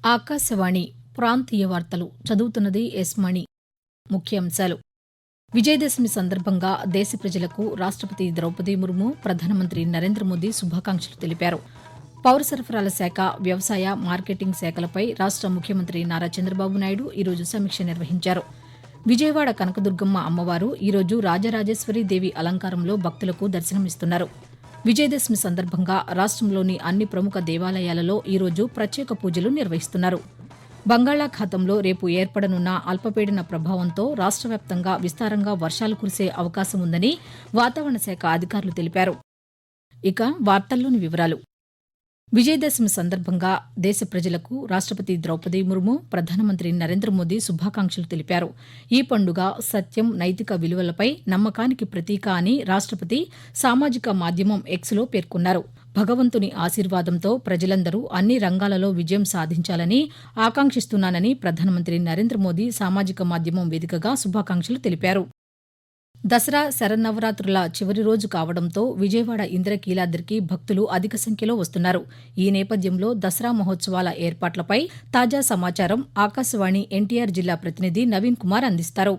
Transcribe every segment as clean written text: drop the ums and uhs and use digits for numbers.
ఆకాశవాణి ప్రాంతీయ వార్తలు చదువుతున్నది ఎస్ మణి. ముఖ్యాంశాలు. విజయదశమి సందర్భంగా దేశ ప్రజలకు రాష్టపతి ద్రౌపది ముర్ము, ప్రధానమంత్రి నరేంద్ర మోదీ శుభాకాంక్షలు తెలిపారు. పౌర సరఫరాల శాఖ, వ్యవసాయ, మార్కెటింగ్ శాఖలపై రాష్ట ముఖ్యమంత్రి నారా చంద్రబాబు నాయుడు ఈరోజు సమీక్ష నిర్వహించారు. విజయవాడ కనకదుర్గమ్మ అమ్మవారు ఈరోజు రాజరాజేశ్వరి దేవి అలంకారంలో భక్తులకు దర్శనమిస్తున్నారు. విజయదశమి సందర్భంగా రాష్టంలోని అన్ని ప్రముఖ దేవాలయాలలో ఈరోజు ప్రత్యేక పూజలు నిర్వహిస్తున్నారు. బంగాళాఖాతంలో రేపు ఏర్పడనున్న అల్పపీడన ప్రభావంతో రాష్ట వ్యాప్తంగా విస్తారంగా వర్షాలు కురిసే అవకాశం ఉందని వాతావరణ శాఖ అధికారులు తెలిపారు. ఇక వార్తల్లోని వివరాలు. విజయదశమి సందర్భంగా దేశ ప్రజలకు రాష్టపతి ద్రౌపది ముర్ము, ప్రధానమంత్రి నరేంద్ర మోదీ శుభాకాంక్షలు తెలిపారు. ఈ పండుగ సత్యం, నైతిక విలువలపై నమ్మకానికి ప్రతీక అని రాష్టపతి సామాజిక మాధ్యమం ఎక్స్లో పేర్కొన్నారు. భగవంతుని ఆశీర్వాదంతో ప్రజలందరూ అన్ని రంగాలలో విజయం సాధించాలని ఆకాంక్షిస్తున్నానని ప్రధానమంత్రి నరేంద్ర మోదీ సామాజిక మాధ్యమం వేదికగా శుభాకాంక్షలు తెలిపారు. దసరా శరన్నవరాత్రుల చివరి రోజు కావడంతో విజయవాడ ఇంద్రకీలాద్రికి భక్తులు అధిక సంఖ్యలో వస్తున్నారు. ఈ నేపథ్యంలో దసరా మహోత్సవాల ఏర్పాట్లపై తాజా సమాచారం ఆకాశవాణి ఎన్టీఆర్ జిల్లా ప్రతినిధి నవీన్ కుమార్ అందిస్తారు.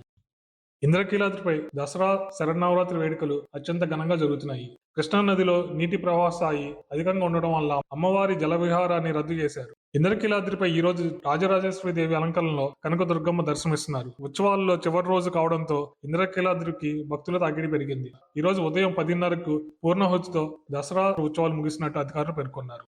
ఇంద్రకీలాద్రిపై దసరా శరన్నవరాత్రి వేడుకలు అత్యంత ఘనంగా జరుగుతున్నాయి. కృష్ణానదిలో నీటి ప్రవాహ స్థాయి అధికంగా ఉండడం వల్ల అమ్మవారి జల విహారాన్ని రద్దు చేశారు. ఇంద్రకీలాద్రిపై ఈ రోజు రాజరాజేశ్వరి దేవి అలంకరణలో కనకదుర్గమ్మ దర్శనమిస్తున్నారు. ఉత్సవాల్లో చివరి రోజు కావడంతో ఇంద్రకీలాద్రికి భక్తుల తాకిడి పెరిగింది. ఈ రోజు ఉదయం 10:30కు పూర్ణాహుతితో దసరా ఉత్సవాలు ముగిసినట్టు అధికారులు పేర్కొన్నారు.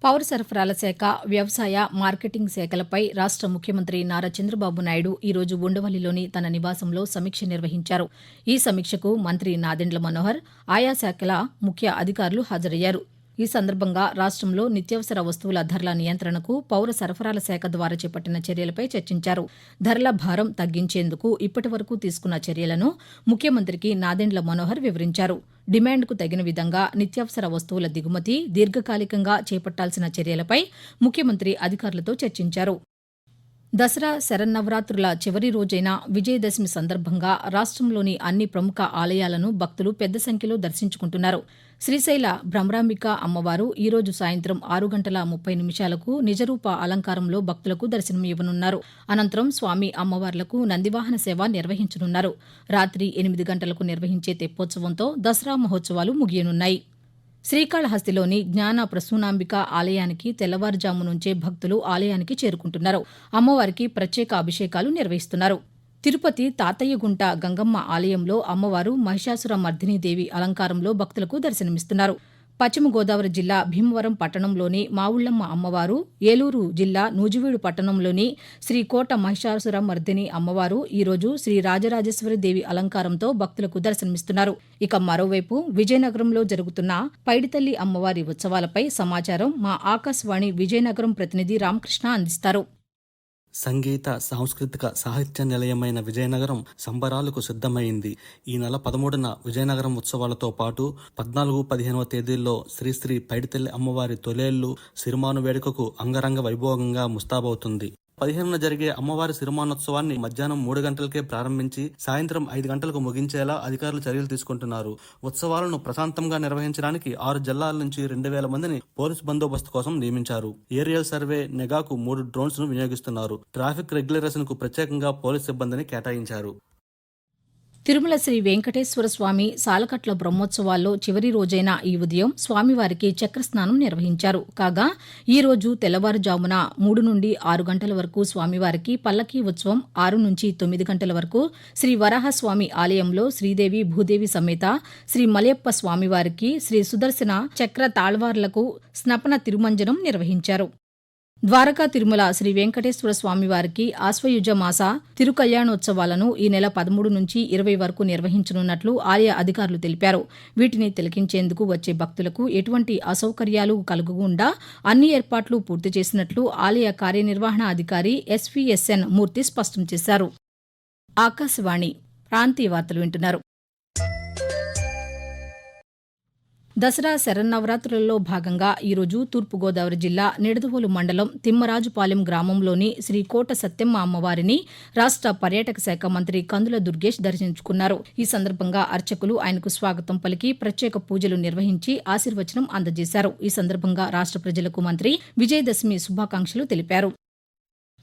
పౌర సరఫరాల శాఖ, వ్యవసాయ, మార్కెటింగ్ శాఖలపై రాష్ట ముఖ్యమంత్రి నారా చంద్రబాబు నాయుడు ఈరోజు ఉండవల్లిలోని తన నివాసంలో సమీక్ష నిర్వహించారు. ఈ సమీక్షకు మంత్రి నాదెండ్ల మనోహర్, ఆయా శాఖల ముఖ్య అధికారులు హాజరయ్యారు. ఈ సందర్భంగా రాష్టంలో నిత్యావసర వస్తువుల ధరల నియంత్రణకు పౌర సరఫరాల శాఖ ద్వారా చేపట్టిన చర్యలపై చర్చించారు. ధరల భారం తగ్గించేందుకు ఇప్పటి వరకు తీసుకున్న చర్యలను ముఖ్యమంత్రికి నాదెండ్ల మనోహర్ వివరించారు. డిమాండ్కు తగిన విధంగా నిత్యావసర వస్తువుల దిగుమతి, దీర్ఘకాలికంగా చేపట్టాల్సిన చర్యలపై ముఖ్యమంత్రి అధికారులతో చర్చించారు. దసరా శరన్నవరాత్రుల చివరి రోజైన విజయదశమి సందర్భంగా రాష్టంలోని అన్ని ప్రముఖ ఆలయాలను భక్తులు పెద్ద సంఖ్యలో దర్శించుకుంటున్నారు. శ్రీశైల భ్రమరాంబిక అమ్మవారు ఈరోజు సాయంత్రం 6:30 నిజరూప అలంకారంలో భక్తులకు దర్శనమివ్వనున్నారు. అనంతరం స్వామి అమ్మవార్లకు నందివాహన సేవ నిర్వహించనున్నారు. రాత్రి 8 గంటలకు నిర్వహించే తెప్పోత్సవంతో దసరా మహోత్సవాలు ముగియనున్నాయి. శ్రీకాళహస్తిలోని జ్ఞాన ప్రసూనాంబిక ఆలయానికి తెల్లవారుజాము నుంచే భక్తులు ఆలయానికి చేరుకుంటున్నారు. అమ్మవారికి ప్రత్యేక అభిషేకాలు నిర్వహిస్తున్నారు. తిరుపతి తాతయ్యగుంట గంగమ్మ ఆలయంలో అమ్మవారు మహిషాసుర మర్దినీదేవి అలంకారంలో భక్తులకు దర్శనమిస్తున్నారు. పశ్చిమ గోదావరి జిల్లా భీమవరం పట్టణంలోని మావుళ్లమ్మ అమ్మవారు, ఏలూరు జిల్లా నూజివీడు పట్టణంలోని శ్రీ కోట మహిషాసుర మర్దిని అమ్మవారు ఈరోజు శ్రీ రాజరాజేశ్వరి దేవి అలంకారంతో భక్తులకు దర్శనమిస్తున్నారు. ఇక మరోవైపు విజయనగరంలో జరుగుతున్న పైడితల్లి అమ్మవారి ఉత్సవాలపై సమాచారం మా ఆకాశవాణి విజయనగరం ప్రతినిధి రామకృష్ణ అందిస్తారు. సంగీత, సాంస్కృతిక, సాహిత్య నిలయమైన విజయనగరం సంబరాలకు సిద్ధమైంది. ఈ నెల 13న విజయనగరం ఉత్సవాలతో పాటు 14, 15వ తేదీల్లో శ్రీశ్రీ పైడితల్లి అమ్మవారి తొలేళ్లు సిరిమాను వేడుకకు అంగరంగ వైభోగంగా ముస్తాబవుతుంది. 15న జరిగే అమ్మవారి సిరిమానోత్సవాన్ని మధ్యాహ్నం 3 గంటలకే ప్రారంభించి సాయంత్రం 5 గంటలకు ముగించేలా అధికారులు చర్యలు తీసుకుంటున్నారు. ఉత్సవాలను ప్రశాంతంగా నిర్వహించడానికి 6 జిల్లాల నుంచి 2,000 మందిని పోలీసు బందోబస్తు కోసం నియమించారు. ఏరియల్ సర్వే, నిఘాకు 3 డ్రోన్స్ ను వినియోగిస్తున్నారు. ట్రాఫిక్ రెగ్యులేషన్ కు ప్రత్యేకంగా పోలీసు సిబ్బందిని కేటాయించారు. తిరుమల శ్రీ వెంకటేశ్వర స్వామి సాలకట్ల బ్రహ్మోత్సవాల్లో చివరి రోజైన ఈ ఉదయం స్వామివారికి చక్రస్నానం నిర్వహించారు. కాగా ఈ రోజు తెల్లవారుజామున 3 నుండి 6 గంటల వరకు స్వామివారికి పల్లకీ ఉత్సవం, 6 నుంచి 9 గంటల వరకు శ్రీ వరాహస్వామి ఆలయంలో శ్రీదేవి భూదేవి సమేత శ్రీ మలయప్ప స్వామివారికి శ్రీ సుదర్శన చక్ర తాళ్వార్లకు స్నపన తిరుమంజనం నిర్వహించారు. ద్వారకా తిరుమల శ్రీ వెంకటేశ్వర స్వామివారికి ఆశ్వయుజ మాస తిరుకల్యాణోత్సవాలను ఈ నెల 13 నుంచి 20 వరకు నిర్వహించనున్నట్లు ఆలయ అధికారులు తెలిపారు. వీటిని తిలకించేందుకు వచ్చే భక్తులకు ఎటువంటి అసౌకర్యాలు కలగకుండా అన్ని ఏర్పాట్లు పూర్తి చేసినట్లు ఆలయ కార్యనిర్వహణ అధికారి ఎస్వీఎస్ఎన్ మూర్తి స్పష్టం చేశారు. ఆకాశవాణి ప్రాంతీయ వార్తలు వింటున్నారు. దసరా శరన్నవరాత్రులలో భాగంగా ఈరోజు తూర్పుగోదావరి జిల్లా నిడదవోలు మండలం తిమ్మరాజుపాలెం గ్రామంలోని శ్రీ కోట సత్యమ్మ అమ్మవారిని రాష్ట పర్యాటక శాఖ మంత్రి కందుల దుర్గేష్ దర్శించుకున్నారు. ఈ సందర్భంగా అర్చకులు ఆయనకు స్వాగతం పలికి ప్రత్యేక పూజలు నిర్వహించి ఆశీర్వచనం అందజేశారు. ఈ సందర్భంగా రాష్ట ప్రజలకు మంత్రి విజయదశమి శుభాకాంక్షలు తెలిపారు.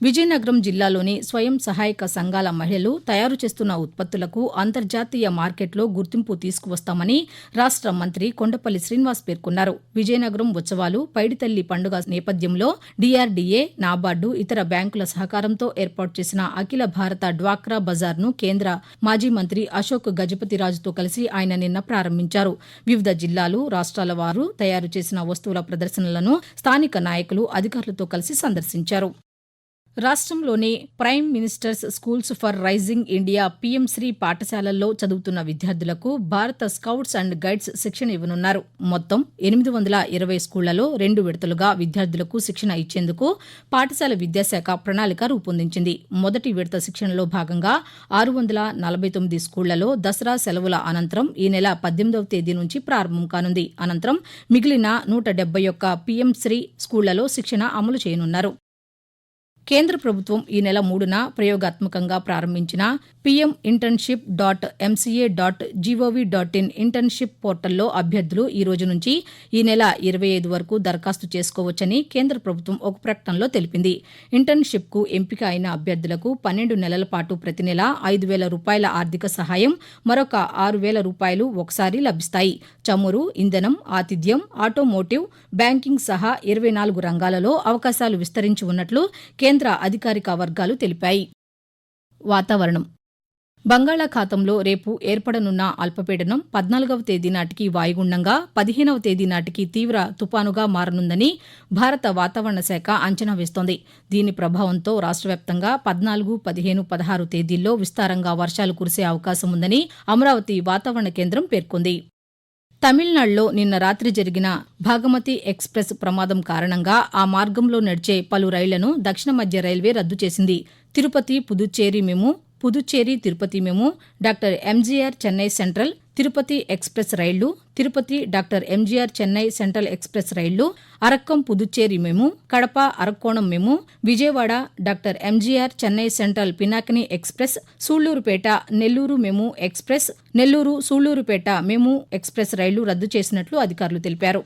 విజయనగరం జిల్లాలోని స్వయం సహాయక సంఘాల మహిళలు తయారు చేస్తున్న ఉత్పత్తులకు అంతర్జాతీయ మార్కెట్లో గుర్తింపు తీసుకువస్తామని రాష్ట మంత్రి కొండపల్లి శ్రీనివాస్ పేర్కొన్నారు. విజయనగరం ఉత్సవాలు పైడితల్లి పండుగ నేపథ్యంలో డీఆర్డీఏ, నాబార్డు, ఇతర బ్యాంకుల సహకారంతో ఏర్పాటు చేసిన అఖిల భారత డ్వాక్రా బజార్ను కేంద్ర మాజీ మంత్రి అశోక్ గజపతిరాజుతో కలిసి ఆయన నిన్న ప్రారంభించారు. వివిధ జిల్లాలు, రాష్ట్రాల వారు తయారు చేసిన వస్తువుల ప్రదర్శనలను స్థానిక నాయకులు అధికారులతో కలిసి సందర్శించారు. రాష్ట్రంలోని prime ministers schools for rising India PM SHRI పాఠశాలల్లో చదువుతున్న విద్యార్థులకు భారత స్కౌట్స్ అండ్ గైడ్స్ శిక్షణ ఇవ్వనున్నారు. మొత్తం 820 స్కూళ్లలో 2 విడతలుగా విద్యార్థులకు శిక్షణ ఇచ్చేందుకు పాఠశాల విద్యాశాఖ ప్రణాళిక రూపొందించింది. మొదటి విడత శిక్షణలో భాగంగా 649 స్కూళ్లలో దసరా సెలవుల అనంతరం ఈ నెల 18వ తేదీ నుంచి ప్రారంభం కానుంది. అనంతరం మిగిలిన 171 పీఎంశ్రీ స్కూళ్లలో శిక్షణ అమలు చేయనున్నారు. కేంద్ర ప్రభుత్వం ఈ నెల 3న ప్రయోగాత్మకంగా ప్రారంభించిన పీఎం ఇంటర్న్షిప్ .mca.gov.in ఇంటర్న్షిప్ పోర్టల్లో అభ్యర్థులు ఈ రోజు నుంచి ఈ నెల 25 వరకు దరఖాస్తు చేసుకోవచ్చని కేంద్ర ప్రభుత్వం ఒక ప్రకటనలో తెలిపింది. ఇంటర్న్షిప్కు ఎంపిక అయిన అభ్యర్థులకు 12 నెలల పాటు ప్రతి నెల 5,000 రూపాయల ఆర్థిక సహాయం, మరొక 6,000 రూపాయలు ఒకసారి లభిస్తాయి. చమురు, ఇంధనం, ఆతిథ్యం, ఆటోమోటివ్, బ్యాంకింగ్ సహా 24 రంగాలలో అవకాశాలు విస్తరించి ఉన్నట్లు కేంద్ర అధికారిక వర్గాలు తెలిపాయి. వాతావరణం. బంగాళాఖాతంలో రేపు ఏర్పడనున్న అల్పపీడనం 14వ తేదీ నాటికి వాయుగుండంగా, 15వ తేదీ నాటికి తీవ్ర తుపానుగా మారనుందని భారత వాతావరణ శాఖ అంచనా వేస్తోంది. దీని ప్రభావంతో రాష్ట్ర వ్యాప్తంగా 14, 15, 16 తేదీల్లో విస్తారంగా వర్షాలు కురిసే అవకాశం ఉందని అమరావతి వాతావరణ కేంద్రం పేర్కొంది. తమిళనాడులో నిన్న రాత్రి జరిగిన భాగమతి ఎక్స్ప్రెస్ ప్రమాదం కారణంగా ఆ మార్గంలో నడిచే పలు రైళ్లను దక్షిణ మధ్య రైల్వే రద్దు చేసింది. Tirupati Puducherry MEMU, Puducherry Tirupati MEMU, doctor MGR Chennai Central Tirupati Express రైళ్లు, Tirupati doctor MGR Chennai Central Express రైళ్లు, Arakkonam Puducherry MEMU, Kadapa Arakkonam MEMU, Vijayawada doctor MGR Chennai Central Pinakini Express, Sullurpeta Nellore MEMU Express, Nellore Sullurpeta MEMU Express రైళ్లు రద్దు చేసినట్లు అధికారులు తెలిపారు.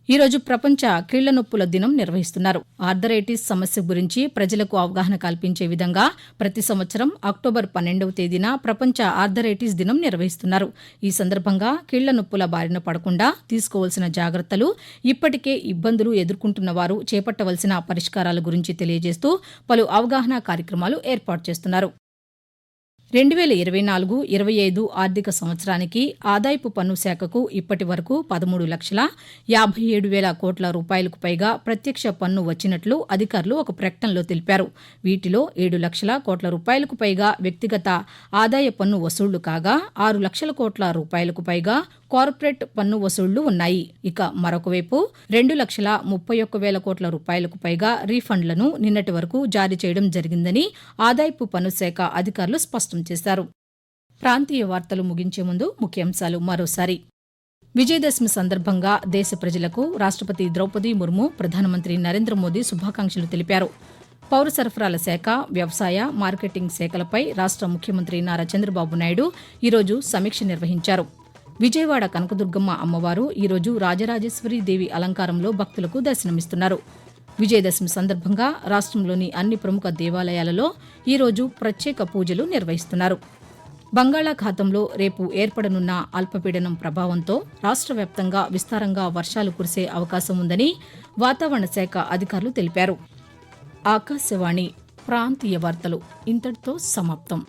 ఈ రోజు ప్రపంచ కీళ్ల నొప్పుల దినం నిర్వహిస్తున్నారు. ఆర్థరైటిస్ సమస్య గురించి ప్రజలకు అవగాహన కల్పించే విధంగా ప్రతి సంవత్సరం అక్టోబర్ 12వ తేదీన ప్రపంచ ఆర్థరైటిస్ దినం నిర్వహిస్తున్నారు. ఈ సందర్భంగా కీళ్ల నొప్పుల బారిన పడకుండా తీసుకోవాల్సిన జాగ్రత్తలు, ఇప్పటికే ఇబ్బందులు ఎదుర్కొంటున్న వారు చేపట్టవలసిన పరిష్కారాల గురించి తెలియజేస్తూ పలు అవగాహన కార్యక్రమాలు ఏర్పాటు చేస్తున్నారు. 2024-25 ఆర్థిక సంవత్సరానికి ఆదాయపు పన్ను శాఖకు ఇప్పటి వరకు 13,57,000 కోట్ల రూపాయలకు పైగా ప్రత్యక్ష పన్ను వచ్చినట్లు అధికారులు ఒక ప్రకటనలో తెలిపారు. వీటిలో 7 లక్షల కోట్ల రూపాయలకు పైగా వ్యక్తిగత ఆదాయ పన్ను వసూళ్లు కాగా 6 లక్షల కోట్ల రూపాయలకు పైగా కార్పొరేట్ పన్ను వసూళ్లు ఉన్నాయి. ఇక మరొకవైపు 2,31,000 కోట్ల రూపాయలకు పైగా రీఫండ్లను నిన్నటి వరకు జారీ చేయడం జరిగిందని ఆదాయపు పన్ను శాఖ అధికారులు స్పష్టం చేశారు. ప్రాంతీయ వార్తలు ముగించే ముందు ముఖ్యాంశాలు మరోసారి. విజయదశమి సందర్భంగా దేశ ప్రజలకు రాష్ట్రపతి ద్రౌపది ముర్ము, ప్రధానమంత్రి నరేంద్ర మోదీ శుభాకాంక్షలు తెలిపారు. పౌర సరఫరాల శాఖ, వ్యవసాయ, మార్కెటింగ్ శాఖలపై రాష్ట్ర ముఖ్యమంత్రి నారా చంద్రబాబు నాయుడు ఈరోజు సమీక్ష నిర్వహించారు. విజయవాడ కనకదుర్గమ్మ అమ్మవారు ఈరోజు రాజరాజేశ్వరి దేవి అలంకారంలో భక్తులకు దర్శనమిస్తున్నారు. విజయదశమి సందర్భంగా రాష్ట్రంలోని అన్ని ప్రముఖ దేవాలయాలలో ఈరోజు ప్రత్యేక పూజలు నిర్వహిస్తున్నారు. బంగాళాఖాతంలో రేపు ఏర్పడనున్న అల్పపీడనం ప్రభావంతో రాష్ట్ర వ్యాప్తంగా విస్తారంగా వర్షాలు కురిసే అవకాశం ఉందని వాతావరణ శాఖ అధికారులు తెలిపారు. ఆకాశవాణి ప్రాంతీయ వార్తలు ఇంతటితో సమాప్తం.